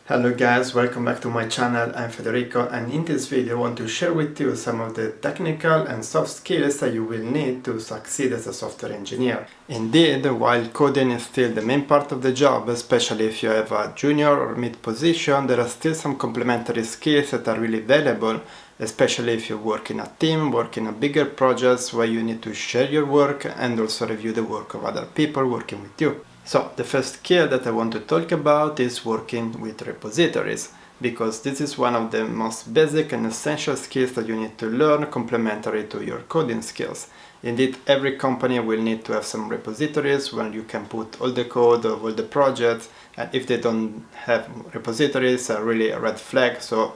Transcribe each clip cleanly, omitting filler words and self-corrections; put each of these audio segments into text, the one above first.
Hello guys, welcome back to my channel. I'm Federico, and in this video I want to share with you some of the technical and soft skills that you will need to succeed as a software engineer. Indeed, while coding is still the main part of the job, especially if you have a junior or mid position, there are still some complementary skills that are really valuable, especially if you work in a team, work in a bigger projects where you need to share your work and also review the work of other people working with you. So the first skill that I want to talk about is working with repositories, because this is one of the most basic and essential skills that you need to learn complementary to your coding skills. Indeed, every company will need to have some repositories where you can put all the code of all the projects, and if they don't have repositories, are really a red flag, so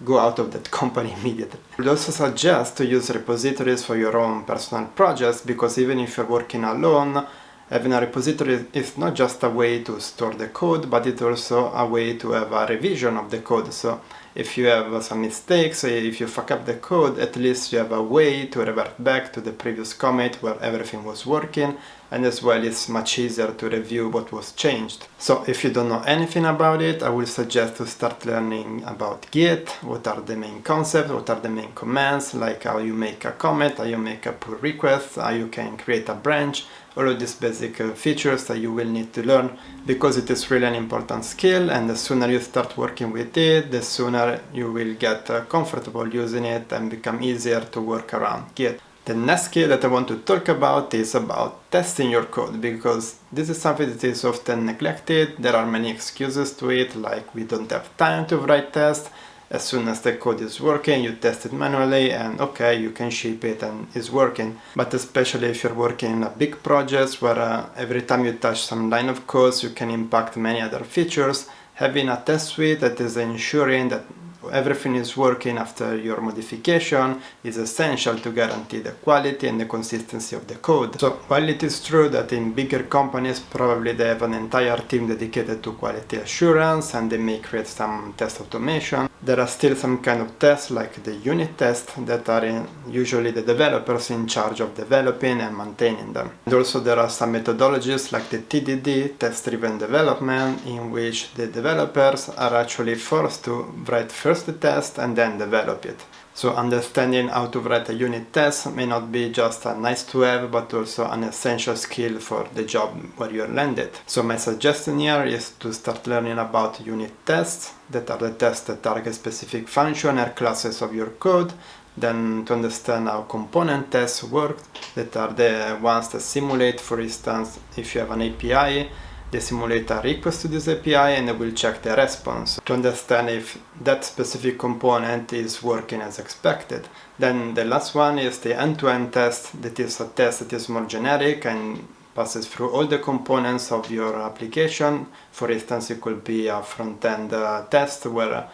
go out of that company immediately. I would also suggest to use repositories for your own personal projects, because even if you're working alone, having a repository is not just a way to store the code, but it's also a way to have a revision of the code. So if you have some mistakes, if you fuck up the code, at least you have a way to revert back to the previous commit where everything was working, and as well it's much easier to review what was changed. So if you don't know anything about it, I will suggest to start learning about Git, what are the main concepts, what are the main commands, like how you make a commit, how you make a pull request, how you can create a branch, all of these basic features that you will need to learn, because it is really an important skill, and the sooner you start working with it, the sooner you will get comfortable using it and become easier to work around Git. The next skill that I want to talk about is about testing your code, because this is something that is often neglected. There are many excuses to it, like we don't have time to write tests. As soon as the code is working, you test it manually and okay, you can ship it and it's working. But especially if you're working in a big project where every time you touch some line of code, you can impact many other features, having a test suite that is ensuring that everything is working after your modification is essential to guarantee the quality and the consistency of the code. So while it is true that in bigger companies probably they have an entire team dedicated to quality assurance and they may create some test automation, there are still some kind of tests like the unit tests that are usually the developers in charge of developing and maintaining them. And also there are some methodologies like the TDD, test-driven development, in which the developers are actually forced to write first the test and then develop it. So understanding how to write a unit test may not be just a nice to have, but also an essential skill for the job where you're landed. So my suggestion here is to start learning about unit tests, that are the tests that target specific function or classes of your code, then to understand how component tests work, that are the ones that simulate, for instance, if you have an API, they simulate a request to this API and they will check the response to understand if that specific component is working as expected. Then the last one is the end-to-end test, that is a test that is more generic and passes through all the components of your application. For instance, it could be a front-end test where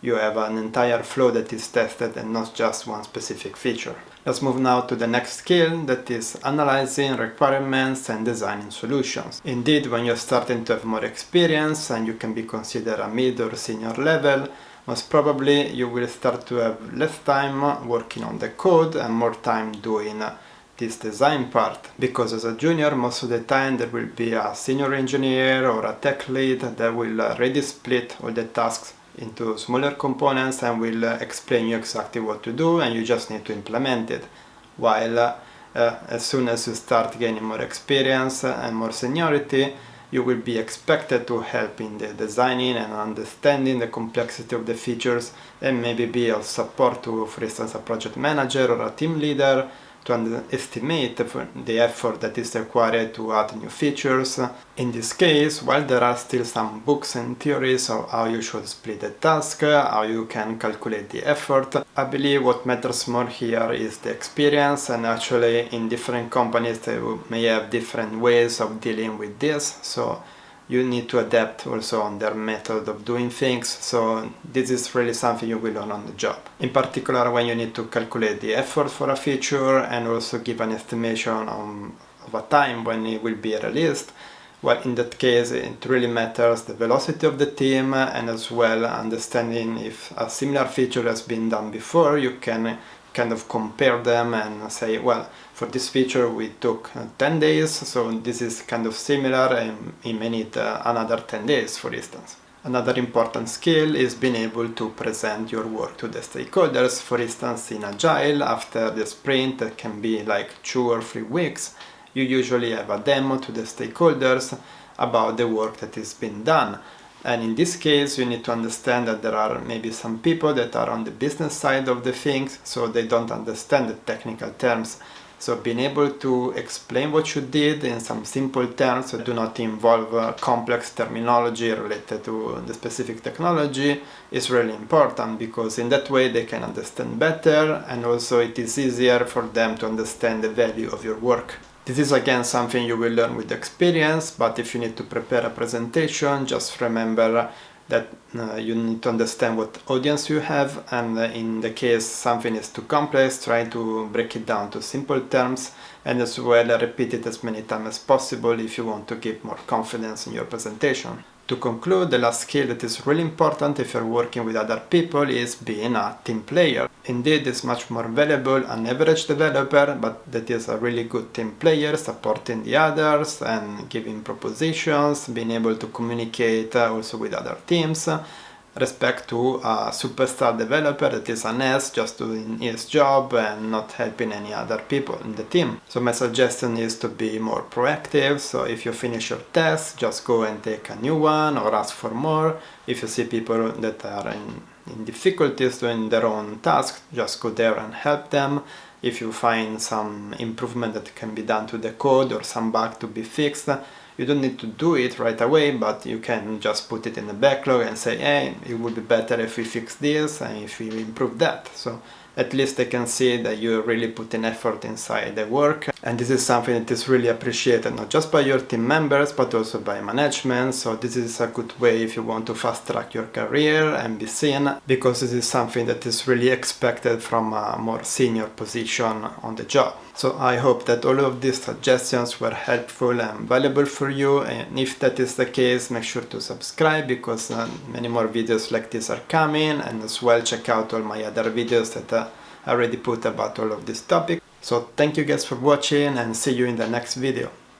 you have an entire flow that is tested and not just one specific feature. Let's move now to the next skill, that is analyzing requirements and designing solutions. Indeed, when you're starting to have more experience and you can be considered a mid or senior level, most probably you will start to have less time working on the code and more time doing this design part, because as a junior most of the time there will be a senior engineer or a tech lead that will already split all the tasks into smaller components and will explain you exactly what to do, and you just need to implement it. While as soon as you start gaining more experience and more seniority, you will be expected to help in the designing and understanding the complexity of the features, and maybe be of support to, for instance, a project manager or a team leader to estimate the effort that is required to add new features. In this case, while there are still some books and theories of how you should split the task, how you can calculate the effort, I believe what matters more here is the experience, and actually in different companies they may have different ways of dealing with this, so you need to adapt also on their method of doing things. So this is really something you will learn on the job. In particular, when you need to calculate the effort for a feature and also give an estimation of a time when it will be released. Well, in that case, it really matters the velocity of the team, and as well understanding if a similar feature has been done before. You can kind of compare them and say, well, for this feature we took 10 days, so this is kind of similar and it may need another 10 days, for instance. Another important skill is being able to present your work to the stakeholders. For instance, in Agile, after the sprint, that can be like 2 or 3 weeks, you usually have a demo to the stakeholders about the work that is being done. And in this case, you need to understand that there are maybe some people that are on the business side of the things, so they don't understand the technical terms. So being able to explain what you did in some simple terms that do not involve complex terminology related to the specific technology is really important, because in that way they can understand better, and also it is easier for them to understand the value of your work. This is again something you will learn with experience, but if you need to prepare a presentation, just remember that you need to understand what audience you have, and in the case something is too complex, try to break it down to simple terms, and as well repeat it as many times as possible if you want to give more confidence in your presentation. To conclude, the last skill that is really important if you're working with other people is being a team player. Indeed, it's much more valuable an average developer, but that is a really good team player, supporting the others and giving propositions, being able to communicate also with other teams, respect to a superstar developer that is an ass just doing his job and not helping any other people in the team. So my suggestion is to be more proactive. So if you finish your task, just go and take a new one or ask for more. If you see people that are in difficulties doing their own tasks, just go there and help them. If you find some improvement that can be done to the code or some bug to be fixed, you don't need to do it right away, but you can just put it in the backlog and say, hey, it would be better if we fix this and if we improve that. So at least they can see that you really put in effort inside the work. And this is something that is really appreciated, not just by your team members, but also by management. So this is a good way if you want to fast track your career and be seen, because this is something that is really expected from a more senior position on the job. So I hope that all of these suggestions were helpful and valuable for you, and if that is the case, make sure to subscribe, because many more videos like this are coming, and as well check out all my other videos that I already put about all of this topic. So thank you guys for watching, and see you in the next video.